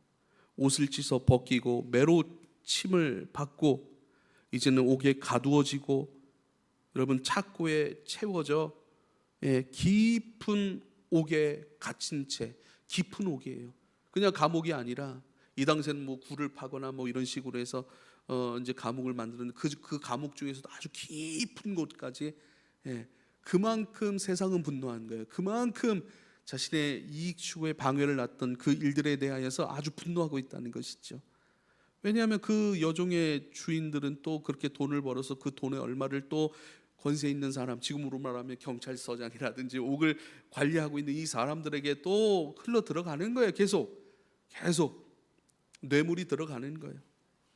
옷을 찢어 벗기고 매로 침을 받고 이제는 옥에 가두어지고 여러분 착고에 채워져 깊은 옥에 갇힌 채, 깊은 옥이에요. 그냥 감옥이 아니라 이 당시에는 뭐 굴을 파거나 뭐 이런 식으로 해서 이제 감옥을 만드는 그 감옥 중에서도 아주 깊은 곳까지, 그만큼 세상은 분노한 거예요. 그만큼 자신의 이익 추구에 방해를 놨던 그 일들에 대하여서 아주 분노하고 있다는 것이죠. 왜냐하면 그 여종의 주인들은 또 그렇게 돈을 벌어서 그 돈의 얼마를 또 권세 있는 사람, 지금으로 말하면 경찰서장이라든지 옥을 관리하고 있는 이 사람들에게 또 흘러 들어가는 거예요. 계속 뇌물이 들어가는 거예요.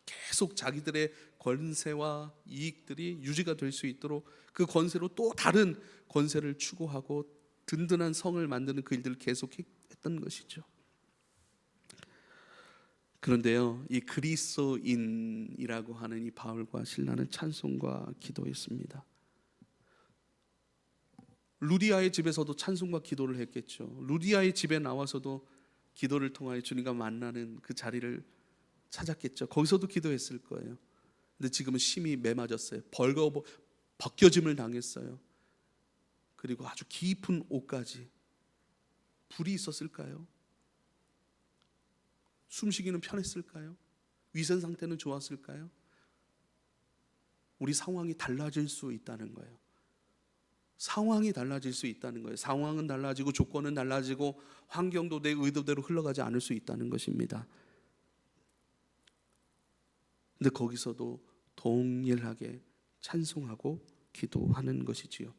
계속 자기들의 권세와 이익들이 유지가 될 수 있도록 그 권세로 또 다른 권세를 추구하고 든든한 성을 만드는 그 일들을 계속했던 것이죠. 그런데요, 이 그리스도인이라고 하는 이 바울과 실라는 찬송과 기도했습니다. 루디아의 집에서도 찬송과 기도를 했겠죠. 루디아의 집에 나와서도 기도를 통하여 주님과 만나는 그 자리를 찾았겠죠. 거기서도 기도했을 거예요. 근데 지금은 심히 매맞았어요. 벗겨짐을 당했어요. 그리고 아주 깊은 옥까지. 불이 있었을까요? 숨쉬기는 편했을까요? 위생 상태는 좋았을까요? 우리 상황이 달라질 수 있다는 거예요. 상황이 달라질 수 있다는 거예요. 상황은 달라지고 조건은 달라지고 환경도 내 의도대로 흘러가지 않을 수 있다는 것입니다. 근데 거기서도 동일하게 찬송하고 기도하는 것이지요.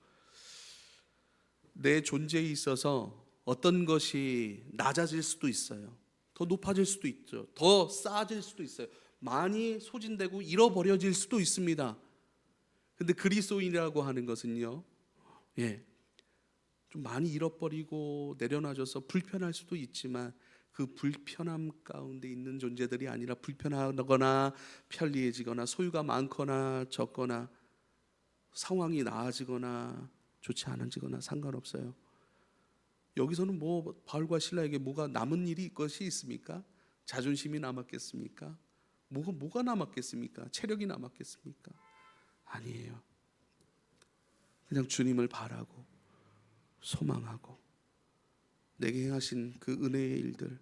내 존재에 있어서 어떤 것이 낮아질 수도 있어요. 더 높아질 수도 있죠. 더 쌓아질 수도 있어요. 많이 소진되고 잃어버려질 수도 있습니다. 근데 그리스도인이라고 하는 것은요, 좀 많이 잃어버리고 내려놔져서 불편할 수도 있지만 그 불편함 가운데 있는 존재들이 아니라 불편하거나 편리해지거나 소유가 많거나 적거나 상황이 나아지거나 좋지 않아지거나 상관없어요. 여기서는 뭐 바울과 실라에게 뭐가 남은 일이 것이 있습니까? 자존심이 남았겠습니까? 뭐가 남았겠습니까? 체력이 남았겠습니까? 아니에요. 그냥 주님을 바라고 소망하고 내게 행하신 그 은혜의 일들,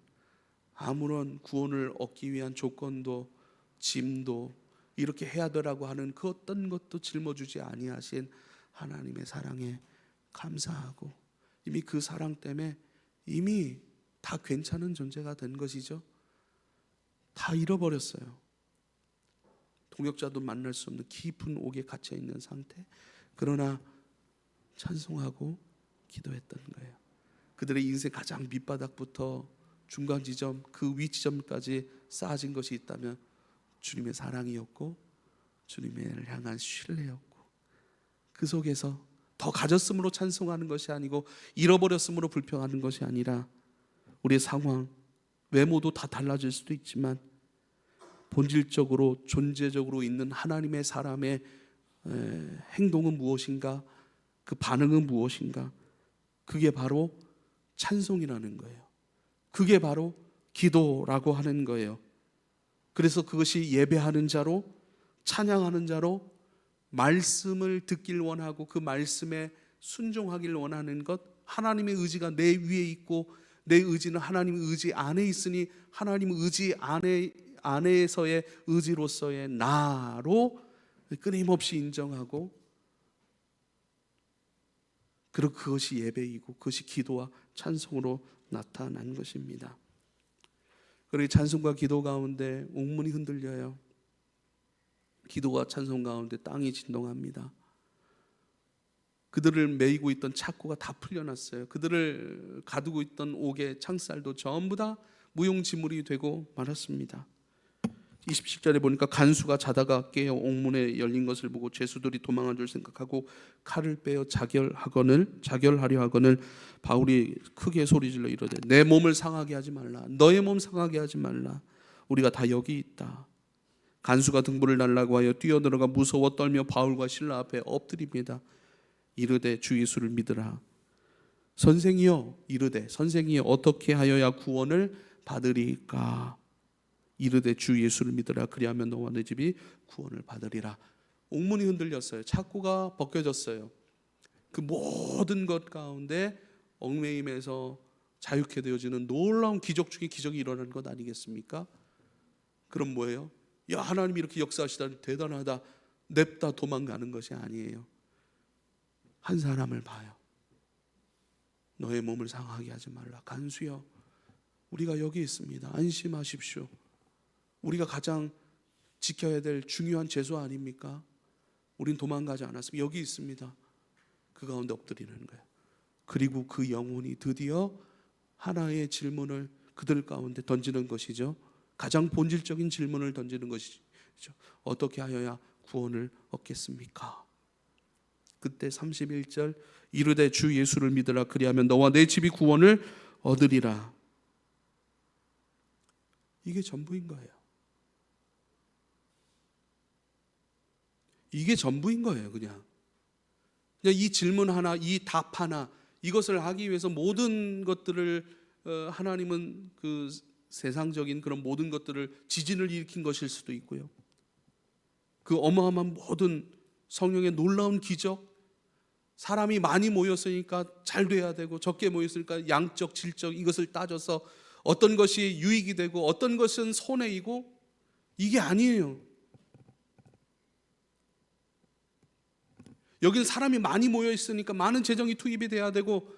아무런 구원을 얻기 위한 조건도 짐도 이렇게 해야 되라고 하는 그 어떤 것도 짊어주지 아니하신 하나님의 사랑에 감사하고 이미 그 사랑 때문에 이미 다 괜찮은 존재가 된 것이죠. 다 잃어버렸어요. 동역자도 만날 수 없는 깊은 옥에 갇혀 있는 상태. 그러나 찬송하고 기도했던 거예요. 그들의 인생 가장 밑바닥부터 중간 지점, 그 위 지점까지 쌓아진 것이 있다면 주님의 사랑이었고 주님을 향한 신뢰였고, 그 속에서 더 가졌으므로 찬송하는 것이 아니고 잃어버렸으므로 불평하는 것이 아니라 우리의 상황, 외모도 다 달라질 수도 있지만 본질적으로 존재적으로 있는 하나님의 사람의 행동은 무엇인가, 그 반응은 무엇인가, 그게 바로 찬송이라는 거예요. 그게 바로 기도라고 하는 거예요. 그래서 그것이 예배하는 자로, 찬양하는 자로, 말씀을 듣길 원하고 그 말씀에 순종하길 원하는 것, 하나님의 의지가 내 위에 있고 내 의지는 하나님의 의지 안에 있으니 하나님의 의지 안에서의 의지로서의 나로 끊임없이 인정하고, 그리고 그것이 예배이고 그것이 기도와 찬송으로 나타난 것입니다. 그리고 찬송과 기도 가운데 옥문이 흔들려요. 기도와 찬송 가운데 땅이 진동합니다. 그들을 매이고 있던 착고가 다 풀려났어요. 그들을 가두고 있던 옥의 창살도 전부 다 무용지물이 되고 말았습니다. 27절에 보니까 간수가 자다가 깨어 옥문에 열린 것을 보고 죄수들이 도망한 줄 생각하고 칼을 빼어 자결하려 하거늘 바울이 크게 소리질러 이르되 내 몸을 상하게 하지 말라. 너의 몸 상하게 하지 말라. 우리가 다 여기 있다. 간수가 등불을 달라고 하여 뛰어들어가 무서워 떨며 바울과 실라 앞에 엎드립니다. 이르되 주 예수를 믿으라. 선생이여, 이르되 선생이여 어떻게 하여야 구원을 받으리까? 이르되 주 예수를 믿으라. 그리하면 너와 내 집이 구원을 받으리라. 옥문이 흔들렸어요. 착고가 벗겨졌어요. 그 모든 것 가운데 얽매임에서 자유케 되어지는 놀라운 기적 중에 기적이 일어나는 것 아니겠습니까? 그럼 뭐예요? 야, 하나님이 이렇게 역사하시다니 대단하다, 냅다 도망가는 것이 아니에요. 한 사람을 봐요. 너의 몸을 상하게 하지 말라. 간수여, 우리가 여기 있습니다. 안심하십시오. 우리가 가장 지켜야 될 중요한 제소 아닙니까? 우린 도망가지 않았습니다. 여기 있습니다. 그 가운데 엎드리는 거예요. 그리고 그 영혼이 드디어 하나의 질문을 그들 가운데 던지는 것이죠. 가장 본질적인 질문을 던지는 것이죠. 어떻게 하여야 구원을 얻겠습니까? 그때 31절 이르되 주 예수를 믿으라. 그리하면 너와 내 집이 구원을 얻으리라. 이게 전부인 거예요. 이게 전부인 거예요. 그냥 이 질문 하나, 이 답 하나, 이것을 하기 위해서 모든 것들을 하나님은 그 세상적인 그런 모든 것들을 지진을 일으킨 것일 수도 있고요. 그 어마어마한 모든 성령의 놀라운 기적, 사람이 많이 모였으니까 잘 돼야 되고 적게 모였으니까 양적, 질적 이것을 따져서 어떤 것이 유익이 되고 어떤 것은 손해이고, 이게 아니에요. 여기는 사람이 많이 모여 있으니까 많은 재정이 투입이 돼야 되고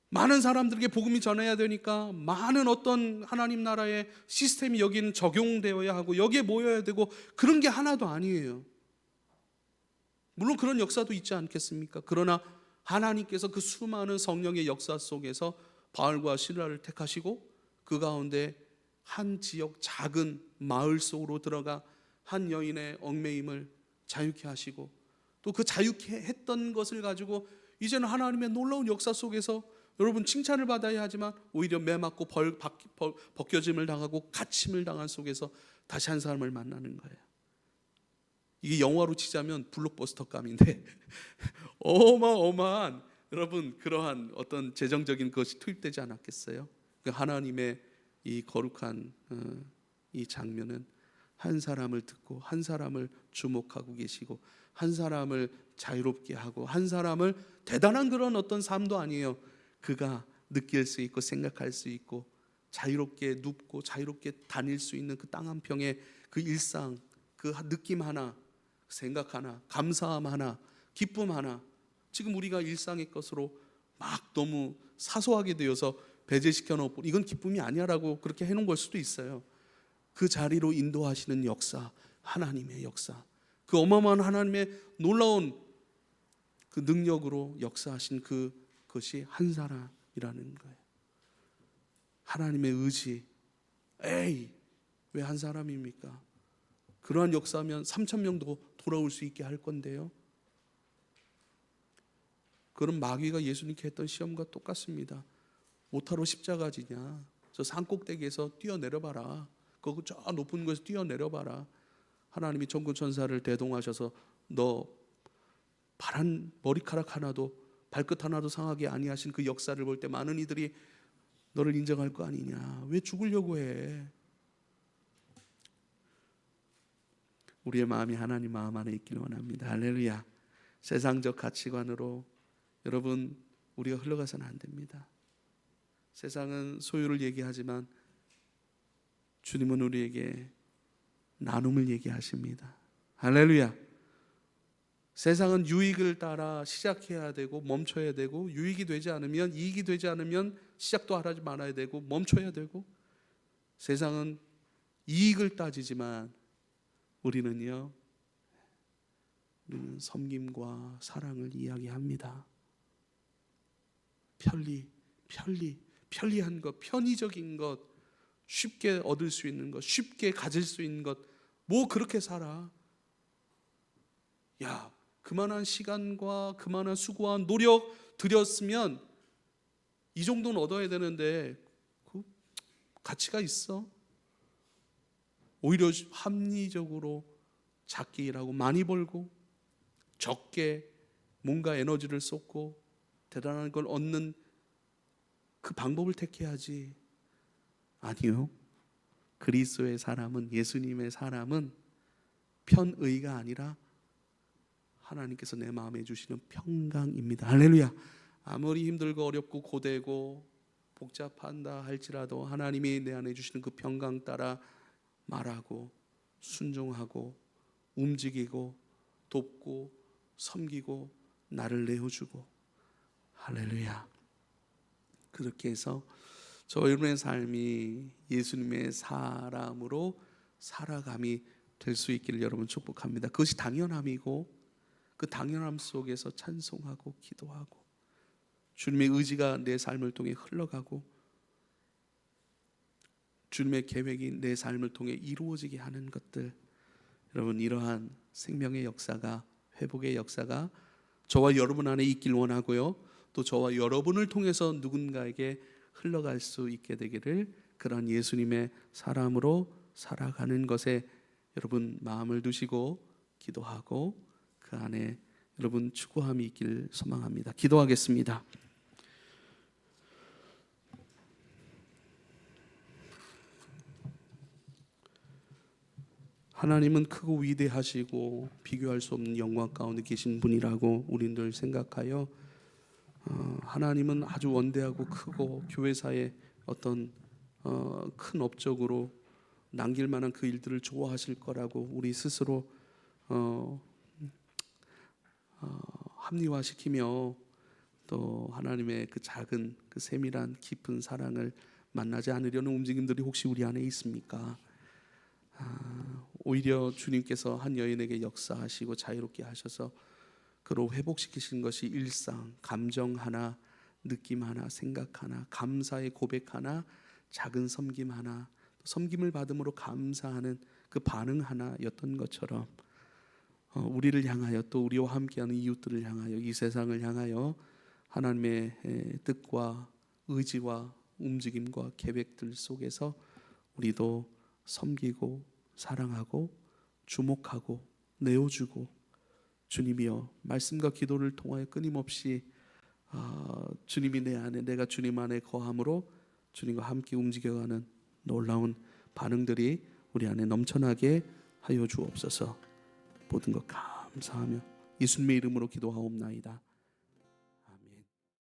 많은 사람들에게 복음이 전해야 되니까 많은 어떤 하나님 나라의 시스템이 여기는 적용되어야 하고 여기에 모여야 되고, 그런 게 하나도 아니에요. 물론 그런 역사도 있지 않겠습니까? 그러나 하나님께서 그 수많은 성령의 역사 속에서 바울과 실라를 택하시고 그 가운데 한 지역 작은 마을 속으로 들어가 한 여인의 얽매임을 자유케 하시고, 또 그 자유케 했던 것을 가지고 이제는 하나님의 놀라운 역사 속에서 여러분 칭찬을 받아야 하지만 오히려 매맞고 벗겨짐을 당하고 갇힘을 당한 속에서 다시 한 사람을 만나는 거예요. 이게 영화로 치자면 블록버스터감인데 어마어마한 여러분 그러한 어떤 재정적인 것이 투입되지 않았겠어요? 하나님의 이 거룩한 이 장면은 한 사람을 듣고 한 사람을 주목하고 계시고 한 사람을 자유롭게 하고 한 사람을, 대단한 그런 어떤 삶도 아니에요. 그가 느낄 수 있고 생각할 수 있고 자유롭게 눕고 자유롭게 다닐 수 있는 그 땅 한 평의 그 일상, 그 느낌 하나, 생각 하나, 감사함 하나, 기쁨 하나, 지금 우리가 일상의 것으로 막 너무 사소하게 되어서 배제시켜 놓고 이건 기쁨이 아니야라고 그렇게 해놓은 걸 수도 있어요. 그 자리로 인도하시는 역사, 하나님의 역사, 그 어마어마한 하나님의 놀라운 그 능력으로 역사하신 그것이 한 사람이라는 거예요. 하나님의 의지. 에이, 왜 한 사람입니까? 그러한 역사면 3,000명도 돌아올 수 있게 할 건데요. 그런 마귀가 예수님께 했던 시험과 똑같습니다. 오타로 십자가 지냐? 저 산꼭대기에서 뛰어내려봐라. 거기 저 높은 곳에서 뛰어내려봐라. 하나님이 천군 천사를 대동하셔서 너 파란 머리카락 하나도 발끝 하나도 상하게 아니하신 그 역사를 볼 때 많은 이들이 너를 인정할 거 아니냐. 왜 죽으려고 해? 우리의 마음이 하나님 마음 안에 있길 원합니다. 할렐루야. 세상적 가치관으로 여러분 우리가 흘러가서는 안 됩니다. 세상은 소유를 얘기하지만 주님은 우리에게 나눔을 얘기하십니다. 할렐루야. 세상은 유익을 따라 시작해야 되고 멈춰야 되고, 유익이 되지 않으면, 이익이 되지 않으면 시작도 하지 말아야 되고 멈춰야 되고, 세상은 이익을 따지지만 우리는 섬김과 사랑을 이야기합니다. 편리한 것, 편의적인 것, 쉽게 얻을 수 있는 것, 쉽게 가질 수 있는 것, 뭐 그렇게 살아. 야, 그만한 시간과 그만한 수고와 노력 들였으면 이 정도는 얻어야 되는데 그 가치가 있어? 오히려 합리적으로 작게 일하고 많이 벌고 적게 뭔가 에너지를 쏟고 대단한 걸 얻는 그 방법을 택해야지. 아니요. 그리스도의 사람은, 예수님의 사람은 편의가 아니라 하나님께서 내 마음에 주시는 평강입니다. 할렐루야. 아무리 힘들고 어렵고 고되고 복잡한다 할지라도 하나님이 내 안에 주시는 그 평강 따라 말하고 순종하고 움직이고 돕고 섬기고 나를 내어주고, 할렐루야. 그렇게 해서 저 여러분의 삶이 예수님의 사람으로 살아감이 될 수 있기를 여러분 축복합니다. 그것이 당연함이고, 그 당연함 속에서 찬송하고 기도하고 주님의 의지가 내 삶을 통해 흘러가고 주님의 계획이 내 삶을 통해 이루어지게 하는 것들, 여러분 이러한 생명의 역사가, 회복의 역사가 저와 여러분 안에 있길 원하고요, 또 저와 여러분을 통해서 누군가에게 흘러갈 수 있게 되기를, 그런 예수님의 사람으로 살아가는 것에 여러분 마음을 두시고 기도하고 그 안에 여러분 추구함이 있길 소망합니다. 기도하겠습니다. 하나님은 크고 위대하시고 비교할 수 없는 영광 가운데 계신 분이라고 우리는 늘 생각하여, 하나님은 아주 원대하고 크고 교회사의 어떤 큰 업적으로 남길 만한 그 일들을 좋아하실 거라고 우리 스스로 합리화시키며, 또 하나님의 그 작은 그 세밀한 깊은 사랑을 만나지 않으려는 움직임들이 혹시 우리 안에 있습니까? 오히려 주님께서 한 여인에게 역사하시고 자유롭게 하셔서 그로 회복시키신 것이 일상, 감정 하나, 느낌 하나, 생각 하나, 감사의 고백 하나, 작은 섬김 하나, 섬김을 받음으로 감사하는 그 반응 하나였던 것처럼, 우리를 향하여 또 우리와 함께하는 이웃들을 향하여 이 세상을 향하여 하나님의 뜻과 의지와 움직임과 계획들 속에서 우리도 섬기고 사랑하고 주목하고 내어주고, 주님이여 말씀과 기도를 통하여 끊임없이 주님이 내 안에, 내가 주님 안에 거함으로 주님과 함께 움직여가는 놀라운 반응들이 우리 안에 넘쳐나게 하여 주옵소서. 모든 것 감사하며 예수님의 이름으로 기도하옵나이다.